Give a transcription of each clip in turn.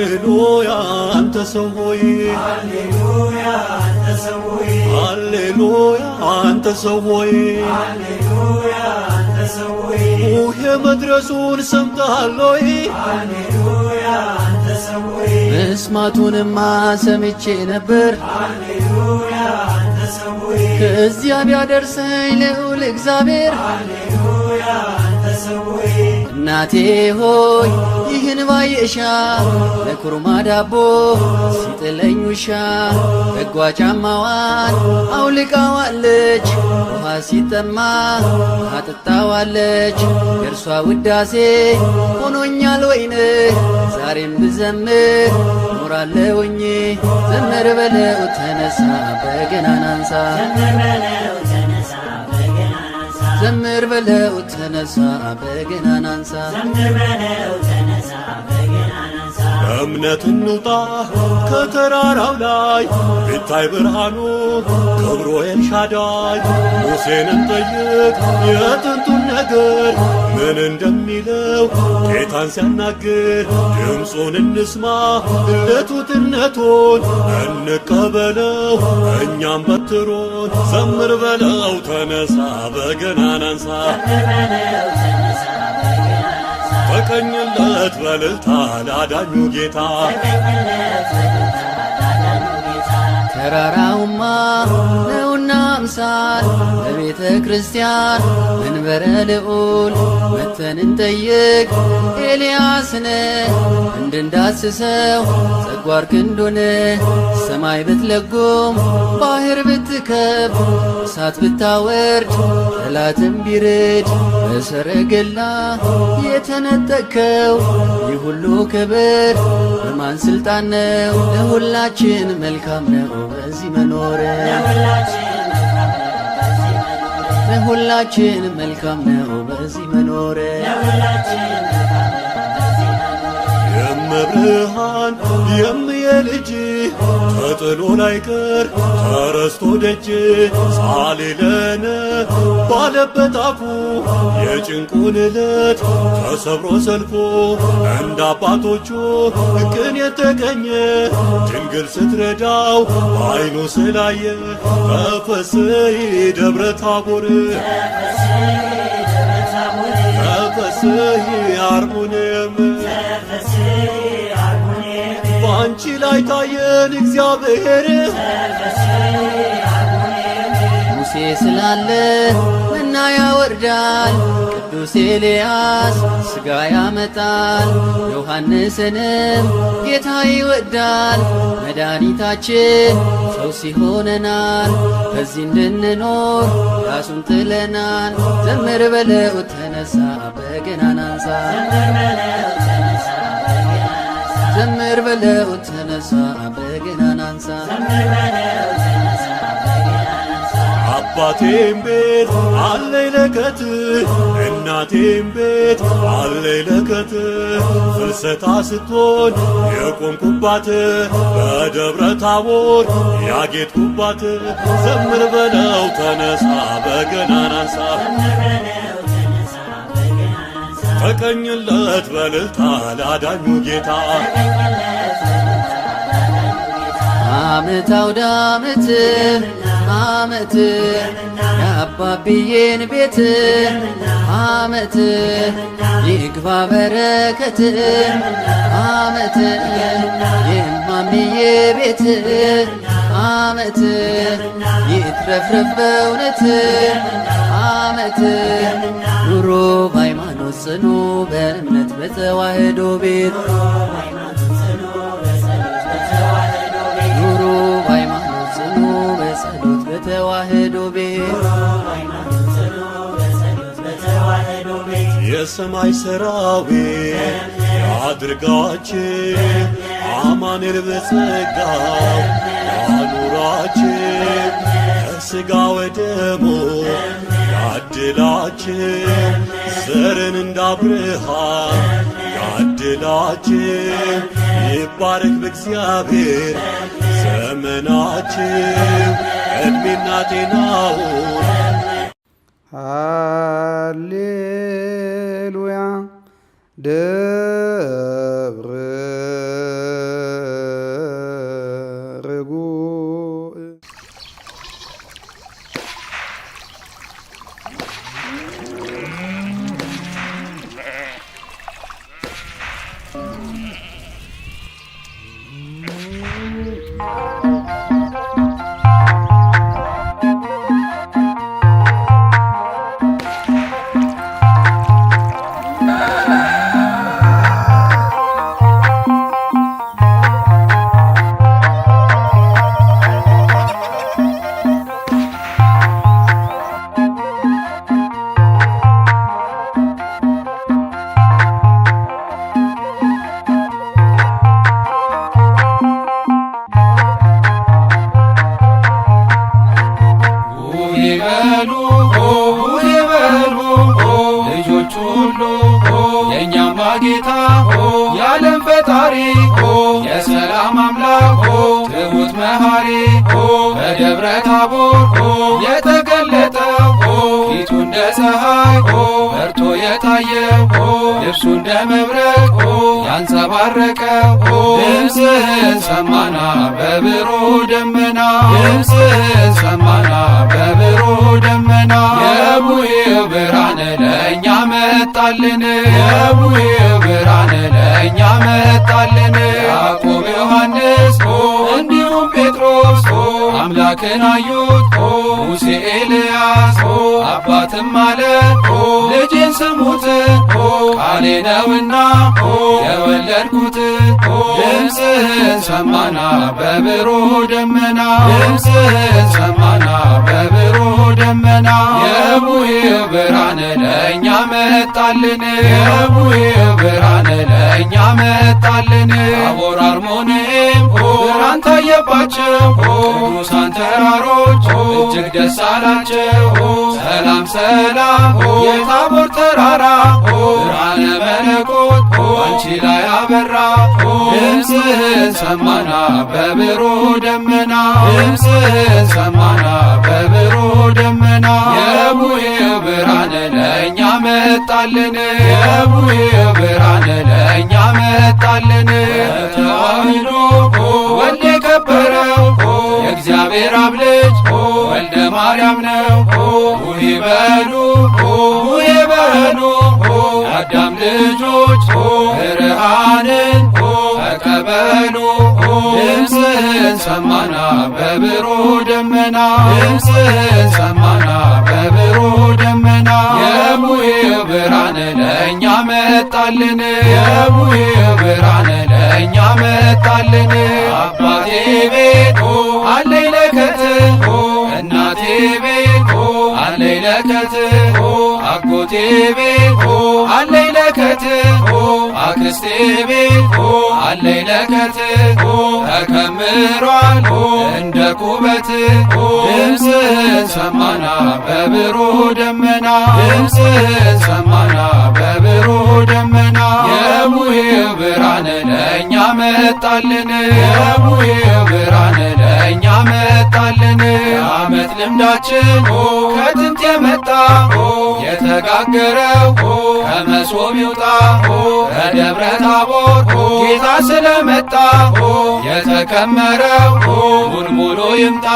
ሃሌሉያ አንተ ሰው ሆይ ሃሌሉያ አንተ ሰው ሆይ ሃሌሉያ አንተ ሰው ሆይ ሃሌሉያ አንተ ሰው ሆይ ሞት መድረሱን ሰምተሃል ሆይ ሃሌሉያ አንተ ሰው ሆይ መስማቱንማ ሰምቼ ነበር ሃሌሉያ አንተ ሰው ሆይ ከዚያ ቢያደርሰኝ ልዑል እግዚአብሔር ሃሌሉያ አንተ ሰው ሆይ እናቴ ሆይ ይህን ባየሻ ለኩርማ ዳቦ ሲጥለኝ ውሻ በጓ ጫማዋን አውልቃዋለች ውሃ ሲጠማ አጥጣዋለች የእርሷ ውዳሴ ሆኖኛል ወይን ዛሬም ብዘምር ኖራለሁኝ ዘምር በለው ተነሳ በገናን አንሳ ዘምር በለው ተነሳ በገናን አንሳ በእምነት እንውጣ ከተራራው ላይ ቢታይ ብርሃኑ ክብሮ ኤልሻዳይ ሙሴንን ጠይቅ የጥንቱን ነገር ምን እንደሚለው ጌታን ሲያናግር ድምፁን እንስማ ለቱትነቱን እንቀበለው እኛም በትሮን ዘምር በለው ተነሳ በገናን አንሳ ተቀኝለት በልልታ ላዳኙ ጌታ ተራራውማ ነውና አምሳል በቤተ ክርስቲያን መንበረ ልዑል መተን እንጠይቅ ኤልያስን እንድንዳስሰው ጸጓር ክንዱን ሰማይ ብትለጉም ባህር ብትከብ እሳት ብታወርድ ጠላትም ቢርድ በሰረገላ የተነጠቅከው ይህ ሁሉ ክብር በማን ስልጣን ነው? ለሁላችን መልካም ነው በዚህ መኖር ለሁላችን መልካም ነው በዚህ መኖር የመብርሃን የምየልጅ ተጥሎ ላይቀር ተረስቶ ደጅ ሳሌለነ ባለበት አፉ የጭንቁን ዕለት ተሰብሮ ሰልፎ እንደ አባቶቹ ቅን የተገኘ ድንግል ስትረዳው አይኑ ስላየ ተፈስሒ ደብረ ታቦር ተፈስሒ አርሞንየም ባንቺ ላይ ታየን እግዚአብሔር ሙሴ ስላለ መና ያወርዳል ቅዱስ ኤልያስ ሥጋ ያመጣል ዮሐንስንም ጌታ ይወዳል መድኃኒታችን ፈውስ ይሆነናል በዚህ እንድንኖር ራሱን ጥለናል ዘምር በለው ተነሳ በገናን አንሳ ዘምር በለው ተነሳ በገናን አንሳ አባቴም ቤት አለኝ ለከት እናቴም ቤት አለኝ ለከት ፍልሰታ ስትሆን የቆምኩባት በደብረ ታቦር ያጌጥኩባት ዘምር በለው ተነሳ በገናን አንሳ ተቀኝለት በልልታ ላዳኙ ጌታ ዓመት አውደ ዓመት ዓመት የአባብዬን ቤት ዓመት ይግባ በረከት ዓመት የማምዬ ቤት ዓመት ይትረፍረፍ በእውነት ዓመት ኑሮ በሃይማኖት ጽኑ በእምነት በተዋህዶ ቤት ኑሮ በሃይማኖት ጽኑ በጸሎት በተዋህዶ ቤት የሰማይ ሰራዊት ያድርጋችን አማኑኤል በጸጋው ያኑራችን ከሥጋ ወደሙ ያድላችን ዘርን እንደ አብርሃም ያድላችን ይባረክ በእግዚአብሔር ዘመናችን ዕድሜና ጤናውን ሃሌሉያ ደብረ ጌታ የዓለም ፈጣሪ የሰላም አምላክ ትሑት መሐሪ በደብረ ታቦር የተገለጠው ፊቱ እንደ ፀሐይ በርቶ የታየው ልብሱ እንደ መብረቅ ያንጸባረቀው ድምፅህን ሰማና በብሩህ ደመና ድምፅህን ሰማና በብሩህ ደመና የቡሄው ብርሃን ለእኛ መጣልን የቡሄው ብርሃን ለእኛ መጣልን ያዕቆብ ዮሐንስ እንዲሁም ጴጥሮስ አምላክን አዩት ሙሴ ኤልያስ አባትም አለ ልጄን ስሙት ቃሌ ነውና የወለድኩት ድምፅህን ሰማና በብሩህ ደመና ድምፅህን ሰማና በብሩህ ደመና የቡሄው ብርሃን ለእኛ መጣልን የቡሄው ብርሃን ለእኛ መጣልን ታቦር አርሞንዔም ብርሃን ታየባቸው ቅዱሳን ተራሮች እጅግ ደስ አላቸው ሰላም ሰላም የታቦር ተራራ ብርሃነ መለኮት አንቺ ላይ አበራ ድምፅህን ሰማና በብሩህ ደመና ድምፅህን ሰማና በብሩህ ደመና የቡሄው ብርሃን ለእኛ መጣልን የቡሄው ብርሃን ለእኛ መጣልን ተዋሕዶ ወልድ የከበረው የእግዚአብሔር አብ ልጅ ወልደ ማርያም ነው ቡሄ በሉ ቡሄ በሉ የአዳም ልጆች ብርሃንን ተቀበሉ ድምፅህን ሰማና በብሩህ ደመና ድምፅህን ሰማና በብሩህ ደመና የቡሄው ብርሃን ለእኛ መጣልን የቡሄው ብርሃን ለእኛ መጣልን አባቴ ቤት አለኝ ለከት እናቴ ቤት አለኝ ለከት አጎቴ ቤት አለኝ ለከት አክስቴ ቤት አለኝ ለከት ተከምሯል እንደ ኩበት ድምፅህን ሰማና በብሩህ ደመና ድምፅህን ሰማና በብሩህ ደመና የቡሄው ብርሃን ለእኛ መጣልን የቡሄው ብርሃን ለእኛ መጣልን የዓመት ልምዳችን ከጥንት የመጣ የተጋገረው ከመሶብ ይውጣ ከደብረ ታቦር ጌታ ስለመጣ የተከመረው ሙልሙሎ ይምጣ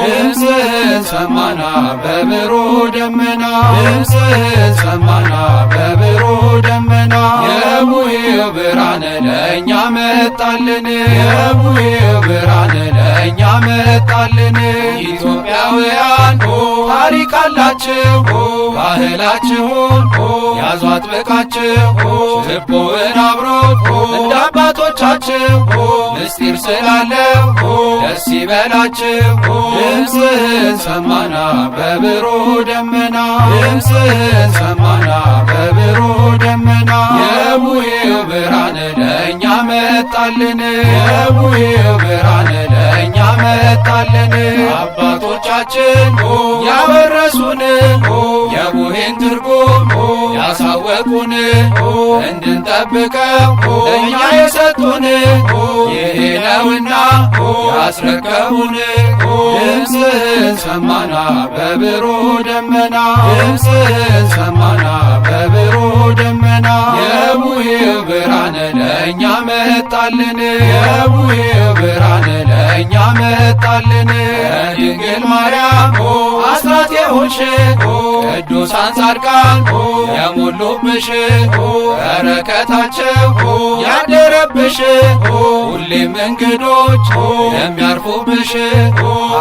ድምፅህን ሰማና በብሩህ ደመና ድምፅህን ሰማና በብሩህ ደመና የቡሄው ብርሃን ለእኛ መጣልን የቡሄው ብርሃን ለእኛ መጣልን ኢትዮጵያውያን ታሪክ አላችሁ ባህላችሁን ያዙ አጥብቃችሁ ችቦውን አብሮት እንደ አባቶቻችሁ ምስጢር ስላለው ደስ ይበላችሁ ድምፅህን ሰማና በብሩህ ደመና ድምፅህን ሰማና በብሩህ ደመና የቡሄው ብርሃን ለእኛ መጣልን የቡሄው ብርሃን ለእኛ መጣልን አባቶቻችን ያወረሱን የቡሄን ትርጉም ያሳወቁን እንድንጠብቀው ለእኛ የሰጡን ይሄ ነውና ያስረከቡን ድምፅህን ሰማና በብሩህ ደመና ድምፅህን ሰማና በብሩህ ደመና የቡሄው ብርሃን ለእኛ መጣልን የቡሄው ብርሃን ለእኛ መጣልን ድንግል ማርያም አስራት የሆንሽ ቅዱሳን ጻድቃን የሞሉብሽ በረከታቸው ያደረብሽ ሁሌም እንግዶች የሚያርፉብሽ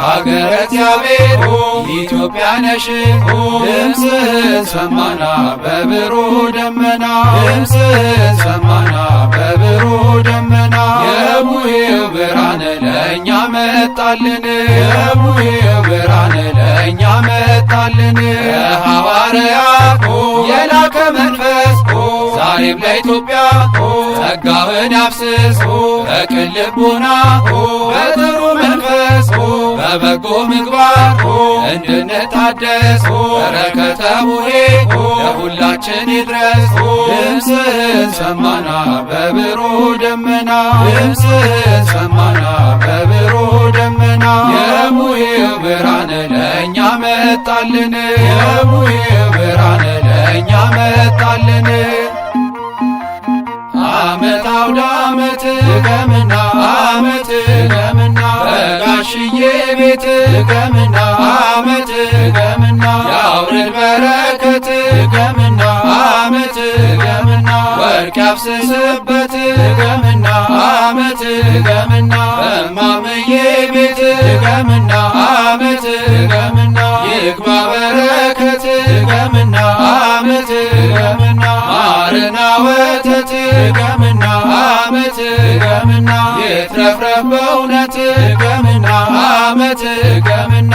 ሀገረ እግዚአብሔር ኢትዮጵያ ነሽ። ድምፅህን ሰማና በብሩህ ደመና ድምፅህን ሰማና በብሩህ ደመና የቡሄው ብርሃን ለእኛ መጣልን የቡሄው ብርሃን ለእኛ መጣልን የሐዋርያት የላከ መንፈስ ዛሬም ለኢትዮጵያ ጸጋህን ያፍስስ በቅን ልቡና በጥሩ መንፈስ በበጎ ምግባር እንድንታደስ በረከተ ቡሄ ለሁላችን ይድረስ። ድምፅህን ሰማና በብሩህ ደመና ድምፅህን ሰማና በብሩህ ደመና የቡሄው ብርሃን ለእኛ መጣልን የቡሄው ብርሃን ለእኛ መጣልን። ዓመት አውደ ዓመት ድገምና ዓመት ድገምና በጋሽዬ ቤት ድገምና ዓመት ድገምና ያውርድ በረከት ድገምና ዓመት ድገምና ወርቅ ያፍስስበት ድገምና ዓመት ድገምና በማምዬ ቤት ድገምና ዓመት ድገምና ይግባ በረከት ድገምና ዓመት ድገምና ማርና ወተት ድገምና ዓመት ድገምና ይትረፍረፍ በእውነት ድገምና ዓመት ድገምና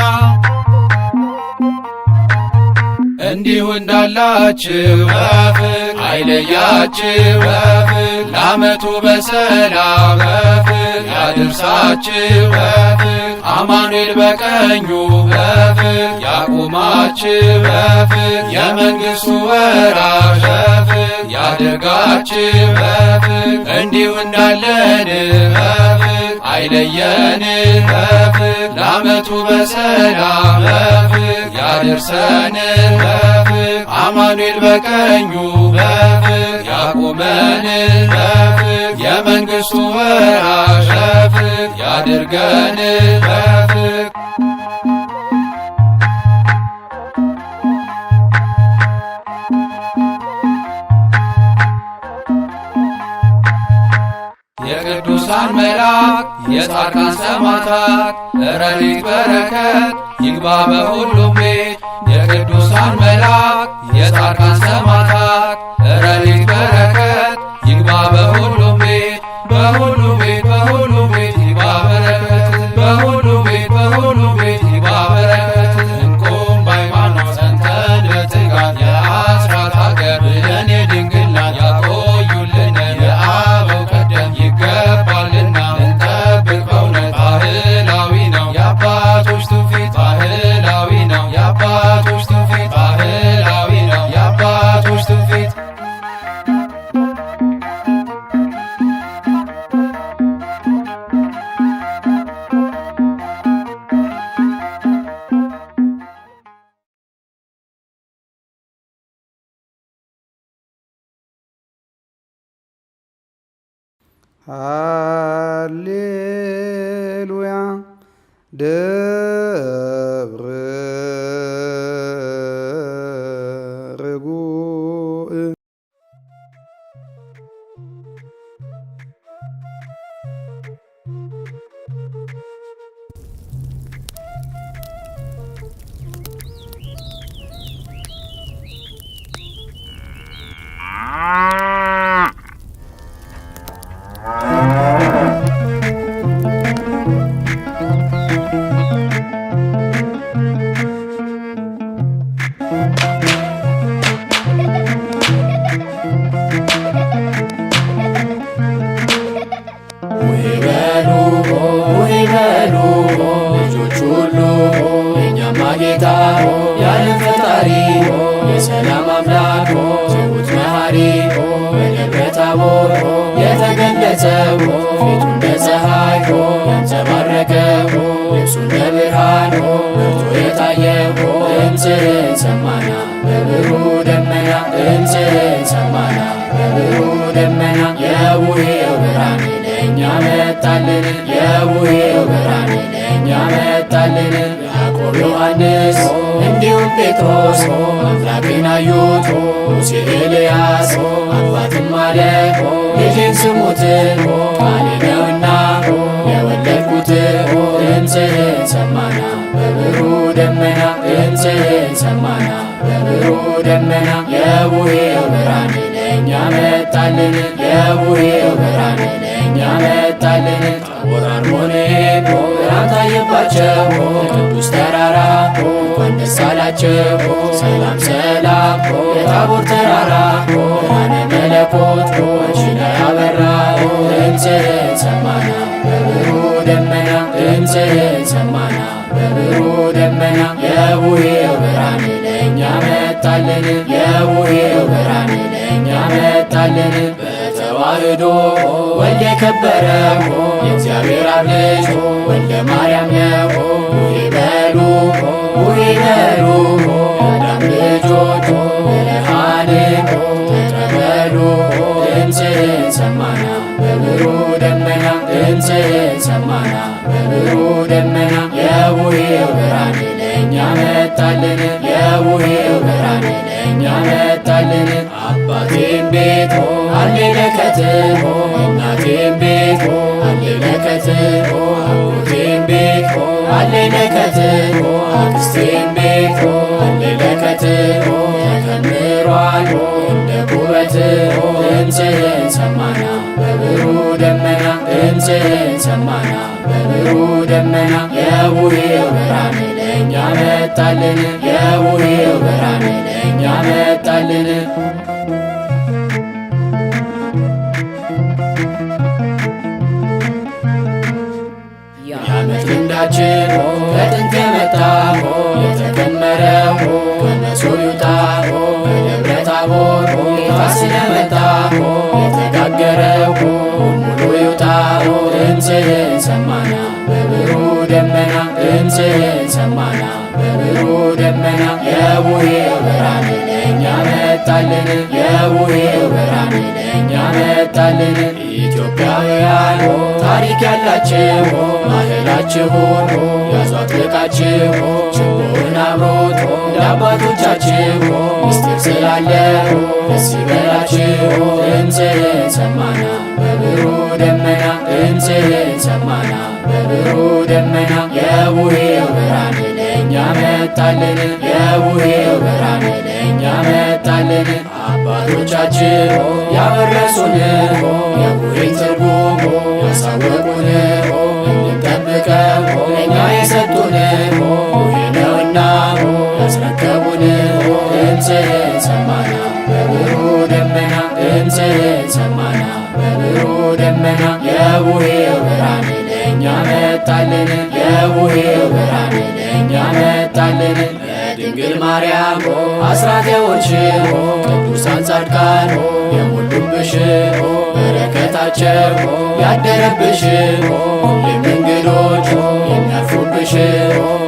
እንዲሁ እንዳላችሁ በፍቅር አይለያችሁ በፍቅር ለዓመቱ በሰላም በፍቅር ያድርሳችሁ በፍቅር አማኑኤል በቀኙ በፍቅር ያቁማችሁ በፍቅር የመንግሥቱ ወራሽ በፍቅር ያድርጋችሁ በፍቅር እንዲሁ እንዳለን በፍቅር አይለየን በፍቅር ለዓመቱ በሰላም በፍቅር ያድርሰን በፍቅር አማኑኤል በቀኙ በፍቅር ያቁመን በፍቅር የመንግሥቱ ወራሽ በፍቅር ያድርገን በፍቅር የቅዱሳን መላክ የጻድቃን ሰማዕታት ረድኤት በረከት ይግባ በሁሉም ቤት የቅዱሳን መላክ የጻድቃን ሰማዕታት ረድኤት በረከት ይግባ በሁሉም ቤት በሁሉም ቤት በሁሉም ቤት ይግባ በረከት በሁሉም ቤት በሁሉም ቤት ይግባ በረከት እንቁም በሃይማኖት ጸንተን በትጋት የአስራት ሀገር ብለን የድንግልናን ያቆዩልን የአበው ቀደም ይገባልና እንጠብቅ በእውነት ባህላዊ ነው የአባቶች ትውፊት ባህላዊ ነው የአባቶች ትውፊት ባህላዊ ነው የአባቶች ትውፊት ሃሌሉያ ደብረ ርጉእ ልጆች ሁሉ የእኛማ ጌታ የዓለም ፈጣሪ የሰላም አምላክ ትሑት መሐሪ በደብረ ታቦር የተገለጸው ፊቱ እንደ ፀሐይ ያንጸባረቀው ልብሱ እንደ ብርሃን በርቶ የታየው ድምፅህን ሰማና በብሩህ ደመና ድምፅህን ሰማና በብሩህ ደመና የቡሄው ብርሃን ለእኛ መጣልን የቡሄው ብርሃን ለእኛ መጣልን ያዕቆብ ዮሐንስ እንዲሁም ጴጥሮስ አምላክን አዩት ሙሴ ኤልያስ አባትም አለ ልጅን ስሙት ቃሌ ነውና የወለድኩት ድምፅህን ሰማና በብሩህ ደመና ድምፅህን ሰማና በብሩህ ደመና የቡሄው ብርሃን ለእኛ መጣልን የቡሄው ብርሃን ለእኛ መጣልን ታቦር አርሞንዔም ብርሃን ታየባቸው ቅዱስ ተራራ እንኳን ደስ አላቸው ሰላም ሰላም የታቦር ተራራ ብርሃነ መለኮት አንቺ ላይ አበራ ድምፅህን ሰማና በብሩህ ደመና ድምፅህን ሰማና በብሩህ ደመና የቡሄው ብርሃን ለእኛ መጣልን የቡሄው ብርሃን ለእኛ መጣልን በተዋህዶ ወልድ የከበረው የእግዚአብሔር አብ ልጅ ወልደ ማርያም ነው ቡሄ በሉ ቡሄ በሉ የአዳም ልጆች ብርሃንን ተቀበሉ ድምፅህን ሰማና በብሩህ ደመና ድምፅህን ሰማና በብሩህ ደመና የቡሄው ብርሃን ለእኛ መጣልን የቡሄው ብርሃን ለእኛ መጣልን አባቴም ቤት አለ ለከት እናቴም ቤት አለ ለከት አጎቴም ቤት አለ ለከት አክስቴም ቤት አለ ለከት ተከምሯል እንደ ኩበት ድምፅህን ሰማና በብሩህ ደመና ድምፅህን ሰማና በብሩህ ደመና የቡሄው ብርሃን ለእኛ መጣልን የቡሄው ብርሃን ለእኛ መጣልን የዓመት ልምዳችን ከጥንት የመጣ የተከመረው ከመሶብ ይውጣ በደብረ ታቦር ጌታ ስለመጣ የተጋገረው ሙሉ ይውጣ ድምፅህን ሰማና በብሩህ ደመና ድምፅህን ሰማና በብሩህ ደመና የቡሄው ብርሃን ለእኛ መጣልን የቡሄው ብርሃን ለእኛ መጣልን ኢትዮጵያውያን ታሪክ ያላችሁ ባህላችሁን ያዙ አጥብቃችሁ ችቦውን አብሮት ለአባቶቻችሁ ምስጢር ስላለው ደስ ይበላችሁ ድምፅህን ሰማና በብሩህ ደመና ድምፅህን ሰማና በብሩህ ደመና የቡሄው ብርሃን ለእኛ መጣልን የቡሄው ብርሃን ለእኛ መጣልን አባቶቻችን ያወረሱን የቡሄን ትርጉም ያሳወቁን እንድንጠብቀው ለእኛ የሰጡን ቡሄ ነውና ያስረከቡን ድምፅህን ሰማና በብሩህ ደመና ድምፅህን ሰማና በብሩህ ደመና የቡሄው ብርሃን ለእኛ መጣልን የቡሄው ብርሃን ለእኛ መጣልን ድንግል ማርያም አስራት የሆንሽው ቅዱሳን ጻድቃን የሞሉብሽ በረከታቸው ያደረብሽ ሁሌም እንግዶች የሚያርፉብሽ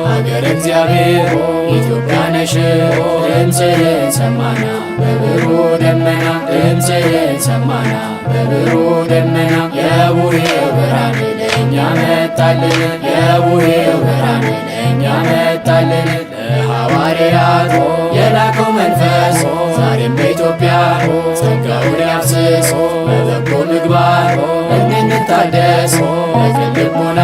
ሀገረ እግዚአብሔር ኢትዮጵያ ነሽ ድምፅህን ሰማና በብሩህ ደመና ድምፅህን ሰማና በብሩህ ደመና የቡሄው ብርሃን ለእኛ መጣልን የቡሄው ብርሃን ለእኛ መጣልን ለሐዋርያት የላከው መንፈስ ዛሬም በኢትዮጵያ ጸጋውን ያፍስስ በበጎ ምግባር እንድንታደስ በቅን ልቦና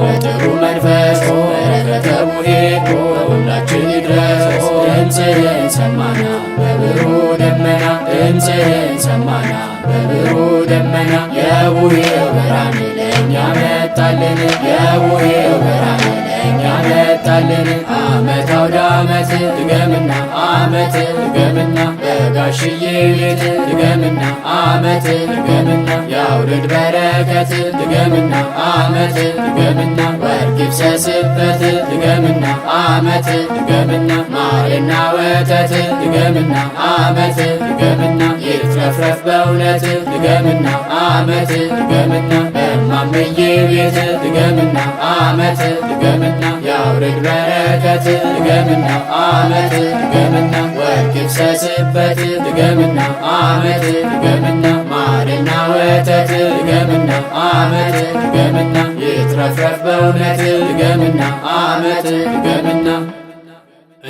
በጥሩ መንፈስ በረከተ ቡሄ በሁላችን ይድረስ ድምፅህን ሰማና በብሩህ ደመና ድምፅህን ሰማና በብሩህ ደመና የቡሄው ብርሃን ለእኛ መጣልን የቡሄው ብርሃን ለእኛ መጣልን ዓመት አውደ ዓመት ድገምና ዓመት ድገምና በጋሽዬ ቤት ድገምና ዓመት ድገምና ያውርድ በረከት ድገምና ዓመት ድገምና ወርቅ ይፍሰስበት ድገምና ዓመት ድገምና ማርና ወተት ድገምና ዓመት ድገምና ይትረፍረፍ በእውነት ድገምና ዓመት ድገምና በማምዬ ቤት ድገምና ዓመት ድገምና ያውርድ በረከት ድገምና ዓመት ድገምና ወርቅ ይፍሰስበት ድገምና ዓመት ድገምና ማርና ወተት ድገምና ዓመት ድገምና ይትረፍረፍ በእውነት ድገምና ዓመት ድገምና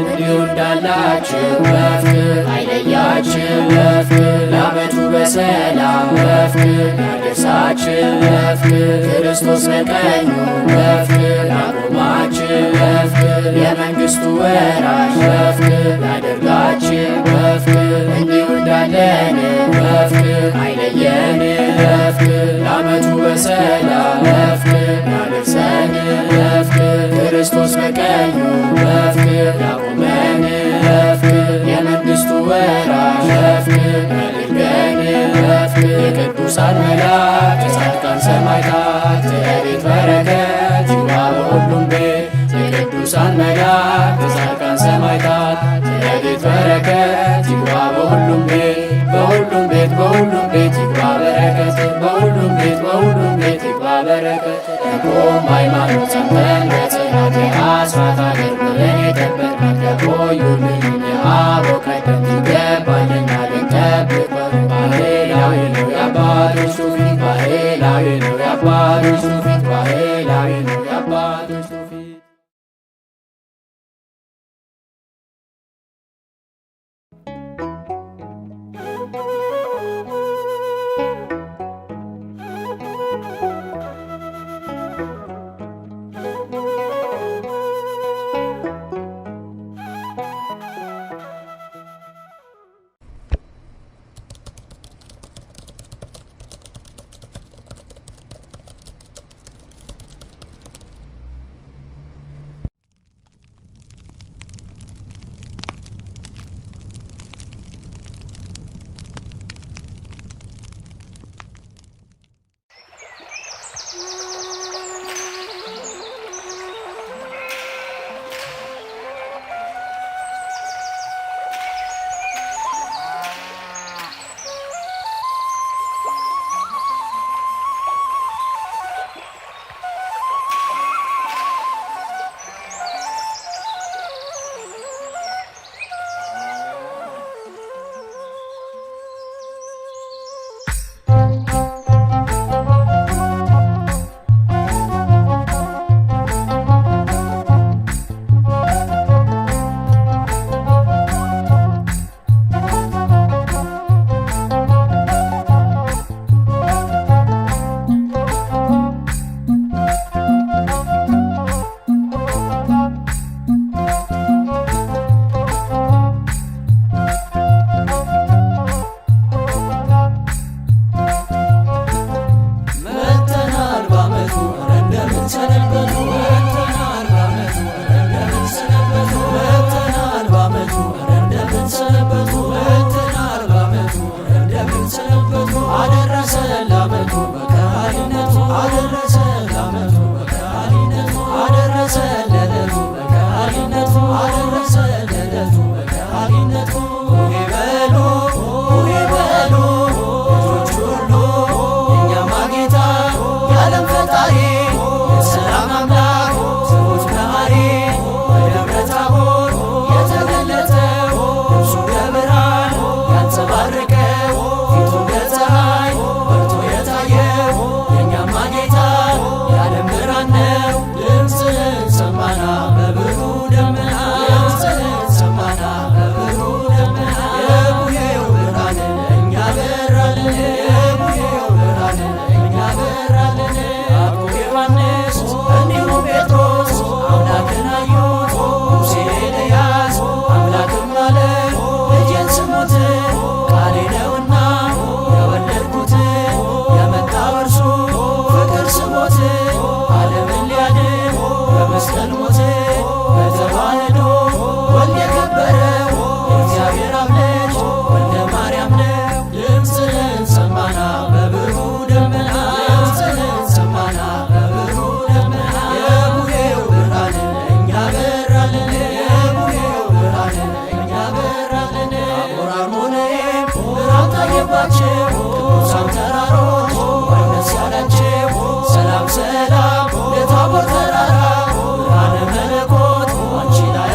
እንዲሁ እንዳላችሁ በፍቅር አይለያችሁ በፍቅር ለዓመቱ በሰላም በፍቅር ያደርሳችሁ በፍቅር ክርስቶስ በቀኙ በፍቅር ያቆማችሁ በፍቅር የመንግሥቱ ወራሽ በፍቅር ያደርጋችሁ በፍቅር እንዲሁ እንዳለን በፍቅር አይለየን በፍቅር ለዓመቱ በሰላም በፍቅር ያደርሰን በፍቅር ክርስቶስ በቀኙ በፍቅር ያቆመን በፍቅር የመንግሥቱ ወራሽ በፍቅር ያድርገን በፍቅር የቅዱሳን መላእክት የጻድቃን ሰማዕታት ረድኤት በረከት ይግባ በሁሉም ቤት የቅዱሳን መላእክት የጻድቃን ሰማዕታት ረድኤት በረከት ይግባ በሁሉም ቤት በሁሉም ቤት በሁሉም ቤት ይግባ በረከት በሁሉም ቤት በሁሉም ቤት ይግባ በረከት ቆም ሃይማኖት ጸንተን በጽናት የአስራት አገር ብለን የጠበቅናት ለቆዩልን የአበው ቀደምት ይገባልና ልንጠብቅ ባህላዊ ነው የአባቶች ትውፊት ባህላዊ ነው የአባቶች ትውፊት ባህላዊ ነው የአባቶች ትውፊት ሰላም ለታቦር ተራራ ብርሃነ መለኮት አንቺ ላይ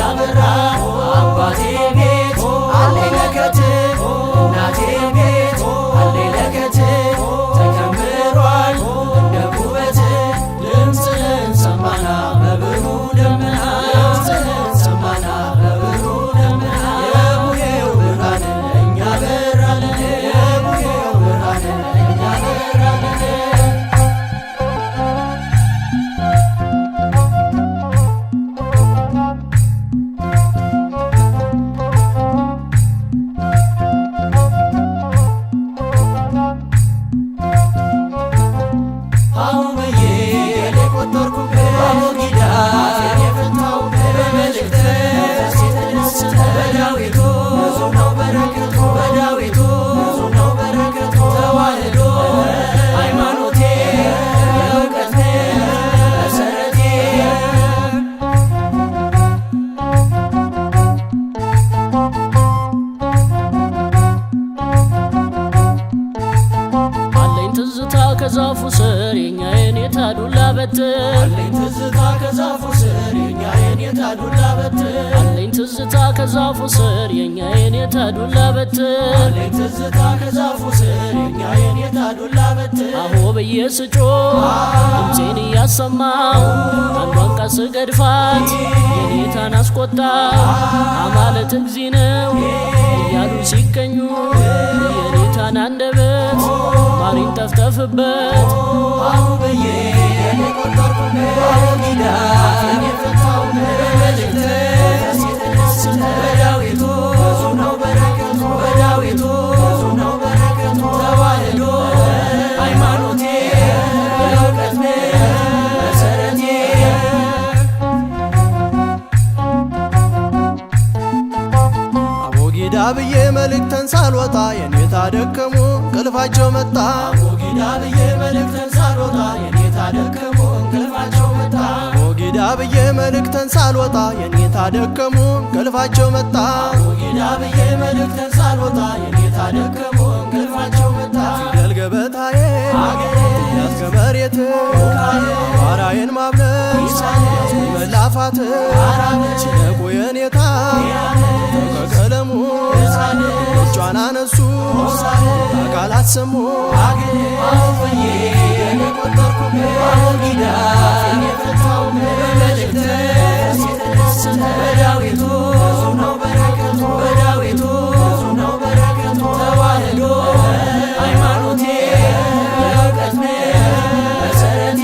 በትር አለኝ ትዝታ ከዛፉ ስር የኛ የኔታ ዱላ በትር አለኝ ትዝታ ከዛፉ ስር የኛ የኔታ ዱላ በትር አለኝ ትዝታ ከዛፉ ስር የኛ የኔታ ዱላ በትር አሆ ብዬ ስጮህ ድምፄን እያሰማው አንዷን ቀስ ገድፋት የኔታን አስቆጣው አማለት እግዚ ነው እያሉ ሲገኙ የኔታን አንደበት ማሪን ጠፍጠፍበት አሁ ብዬ የቆጠርኩበት አቦጊዳ የፈታውበት በመልእክት የተደሰተ በዳዊቱ ብዙ ነው በረከቱ በዳዊቱ ብዙ ነው በረከቱ ተዋህዶ ሃይማኖቴ የእውቀት መሰረቴ አቦጊዳ ብዬ መልእክተን ሳልወጣ የኔታ ደከሙ እንቅልፋቸው መጣ አቦጊዳ ብዬ መልእክተን ሳልወጣ የኔታ ደከሙ እንቅልፋቸው መጣ አቦጊዳ ብዬ መልእክተን ሳልወጣ የኔታ ደከሙ እንቅልፋቸው መጣ አቦጊዳ ብዬ መልእክተን ሳልወጣ የኔታ ደከሙ እንቅልፋቸው መጣ ፊደል ገበታዬ ያዝ ከመሬት አዋራዬን ማብለስ መላፋት ሲነቁ የኔታ ከቀለሙ እጇን አነሱ አካላት ሰሙ አሁዬ የቆጠርኩበት አቦጊዳ የፈታውበት በመልእክት የተደሰተ በዳዊቱ ብዙ ነው በረከቱ በዳዊቱ ብዙ ነው በረከቱ ተዋህዶ ሃይማኖቴ የእውቀት መሰረቴ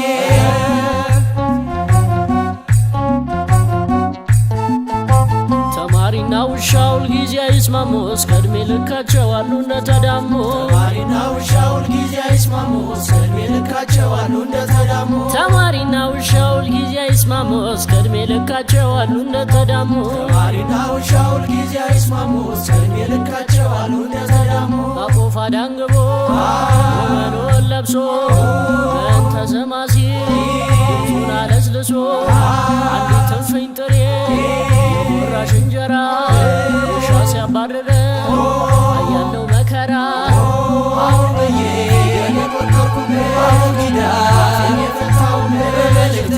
ተማሪና ውሻው ሁልጊዜ አይስማሙ እስከ ዕድሜ ልካቸው አሉ እንደተዳሙ ተማሪና ውሻው ሁልጊዜ አይስማሙ እስከ ዕድሜ ልካቸው አሉ እንደተዳሙ ተማሪና ውሻው ሁልጊዜ አይስማሙ እስከ ዕድሜ ልካቸው አሉ እንደተዳሙ ተማሪና ውሻው ሁልጊዜ አይስማሙ እስከ ዕድሜ ልካቸው አሉ እንደተዳሙ አቆፋ ዳንግቦ ወመኖን ለብሶ በእንተ ስማ ሲል ድምፁን አለስልሶ አንዲት እፍኝ ጥሬ የቁራሽ እንጀራ ውሻ ሲያባርረው አያለው መከራ አሁ ብዬ የቆጠርኩበት አቦጊዳ የፈታውበት በመልእክት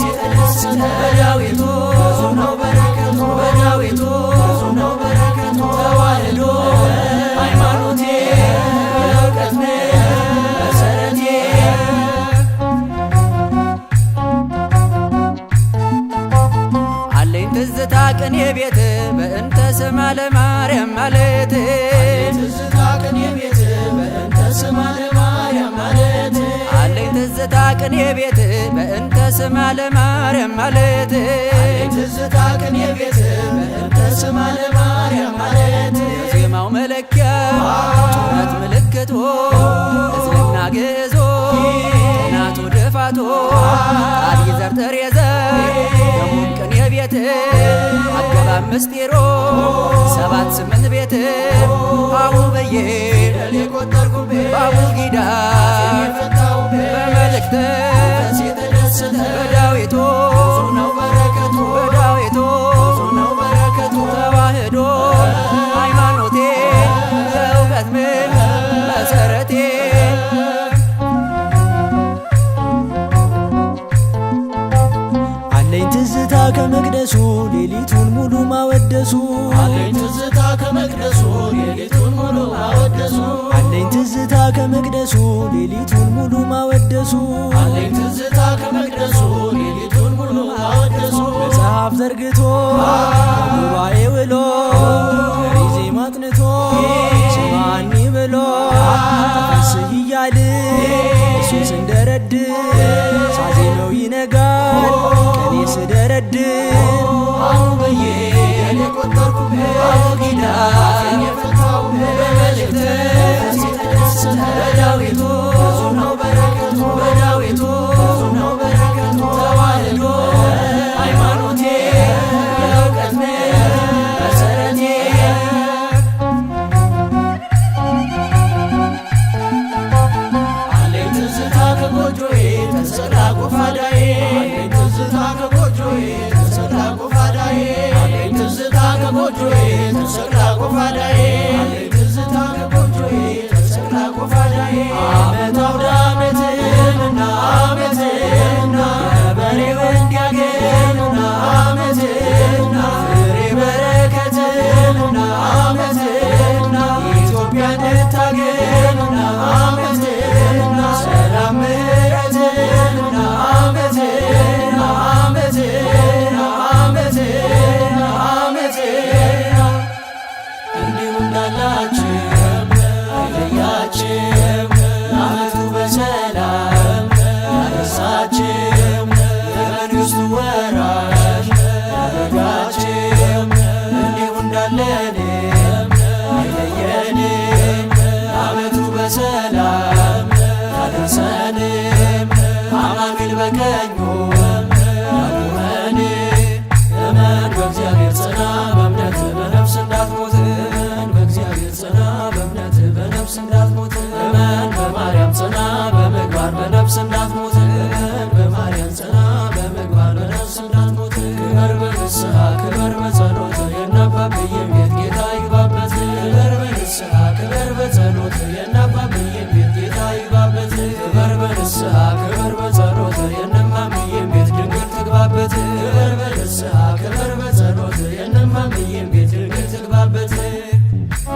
የተደሰተ በዳዊቱ ብዙ ነው በረከቱ በዳዊቱ ብዙ ነው በረከቱ ተዋህዶ ሃይማኖቴ የእውቀት መሰረቴ አለኝ ትዝታ ቅኔ ቤት በእንተ ስማ ለማርያም ማለት ትዝታ ቅኔ ቤት በእንተ ስማ ለማርያም ማለት አለኝ ትዝታ ቅኔ ቤት በእንተ ስማ ለማርያም ማለት ትዝታ ቅኔ ቤት በእንተ ስማ ለማርያም ማለት የዜማው መለኪያ ጩኸት ምልክቶ እዝልና ግዕዞ ጥናቱ ድፋቶ ቃል ይዘርጥር የዘር ደሙቅ ቅኔ ቤት አገባብ ምስጢሮ 7-8 ቤት አሁ ብዬ የቆጠርኩበት በአቦጊዳ የፈታውበት በመልእክት የተደሰተ በዳዊቱ ብዙ ነው በረከቱ በዳዊቱ ብዙ ነው በረከቱ ተዋህዶ ሃይማኖቴ የእውቀት መሰረቴ አለኝ ትዝታ ከመቅደሱ ሌሊቱን ሙሉ ማወደሱ አለኝ ትዝታ ከመቅደሱ ሌሊቱን ሙሉ ማወደሱ አለኝ ትዝታ ከመቅደሱ ሌሊቱን ሙሉ ማወደሱ አለኝ ትዝታ ከመቅደሱ ሌሊቱን ሙሉ ማወደሱ መጽሐፍ ዘርግቶ ጉባኤ ውሎ ዜማ አጥንቶ ስማኒ ብሎ ተፈስህ እያል እሱን ስንደረድር ሳዜመው ይነጋል ቀኔ ስደረድር አሁ ብዬ የቆጠርኩበት አቦጊዳ የፈታውበት በመልእክት የተደሰተ በዳዊቱ ብዙ ነው በረከቱ በዳዊቱ ብዙ ነው በረከቱ ተዋህዶ ሃይማኖቴ የእውቀት መሰረቴ አለኝ ትዝታ ከጎጆዬ ተሰቅላ ቆፋዳዬ አለኝ ትዝታ ከጎጆዬ ተሰቅላ ቆፋዳዬ አለኝ ትዝታ ከጎጆዬ ተሰቅላ ቆፋዳዬ አለኝ ትዝታ ከጎጆዬ ተሰቅላ ቆፋዳዬ የርስቱ ወራሽ ያደረጋችን እንዲሁ እንዳለንም አይለየንም ዓመቱ በሰላም ያደርሰንም አማኑኤል በቀኙ ያቁመን እመን በእግዚአብሔር ጽና በእምነት በነፍስ እንዳትሞት እመን በእግዚአብሔር ጽና በእምነት በነፍስ እንዳትሞት እመን በማርያም ጽና በምግባር በነፍስ እንዳትሞት እመን በማርያም ጽና በምግባር በነፍስ እንዳትሞት ክበር በንስሐ ክበር በጸሎት የናባብዬም ቤት ጌታ ይግባበት ክበር በንስሐ ክበር በጸሎት የናባብዬም ቤት ጌታ ይግባበት ክበር በንስሐ ክበር በጸሎት የነማምዬም ቤት ድንግል ትግባበት ክበር በንስሐ ክበር በጸሎት የነማምዬም ቤት ድንግል ትግባበት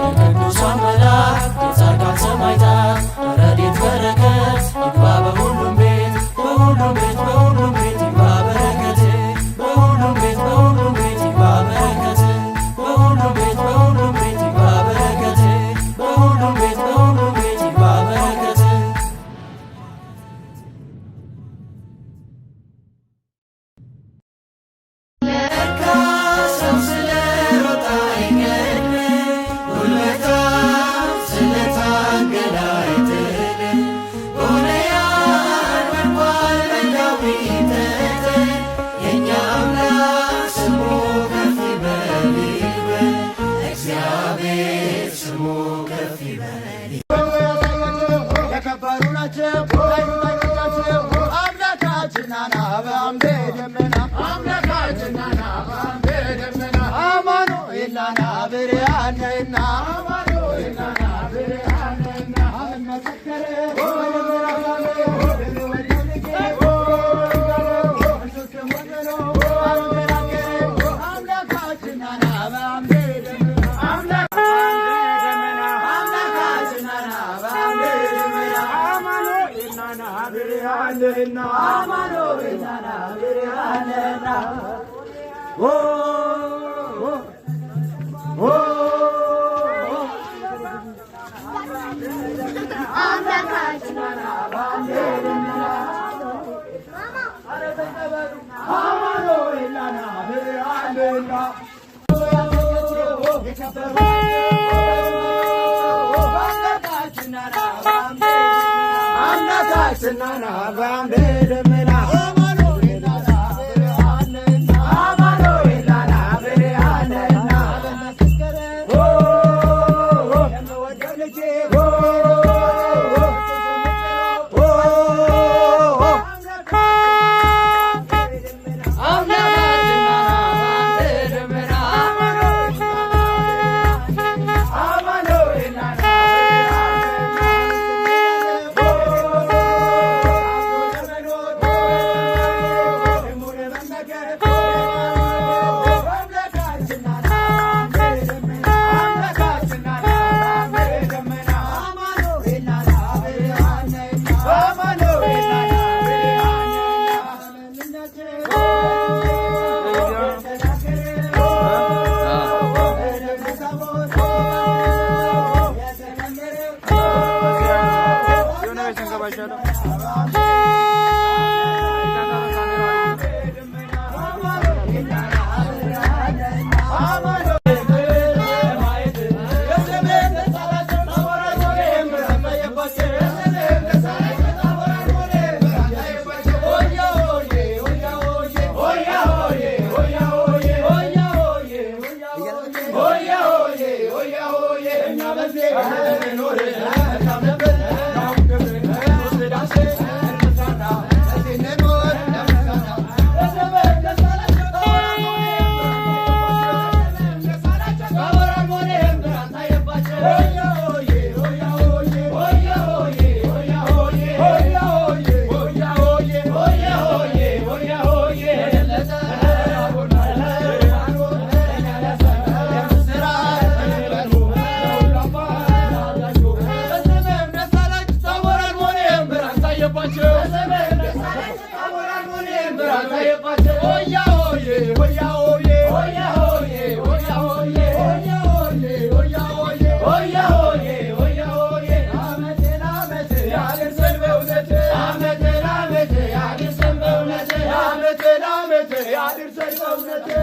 የቅዱሳን መላእክት የጻድቃን ሰማዕታት ረድኤት በረከት ይግባ በሁሉም ቤት በሁሉም ቤት በሁሉም ቤት ይግባ በረከት በሁሉም ቤት በሁሉም ቤት ይግባ በረከት በሁሉም ቤት በሁሉም ቤት ይግባ በረከት በሁሉም ቤት በሁሉም ቤት ይግባ በረከት ለካ ሰው ስለሮጠ አይገድም ጉልበታም ስለታገለ አይጥልም ኦነያን ወድቋል መንጋው ቢጠጥ የእኛ አምላክ ስሙ ከፍ ይበል ይበል እግዚአብሔር ስሙ ከፍ ይበል የከበሩ ናቸው ታይታቸው አምላካችን አናባም በደመና አምላካችን አናባም በደመና አማኑኤል ላና ብርሃንና አማኑኤል ላና ብርሃንና አመሰከረ አምላካችን አናባም በደመና አምላካችን አናባም በደመና አማኑኤል ላና ብርሃንና አማኑኤል ላና ብርሃንና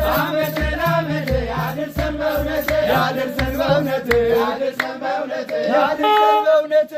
ያድርሰን በእውነት ያድርሰን በእውነት ያድርሰን በእውነት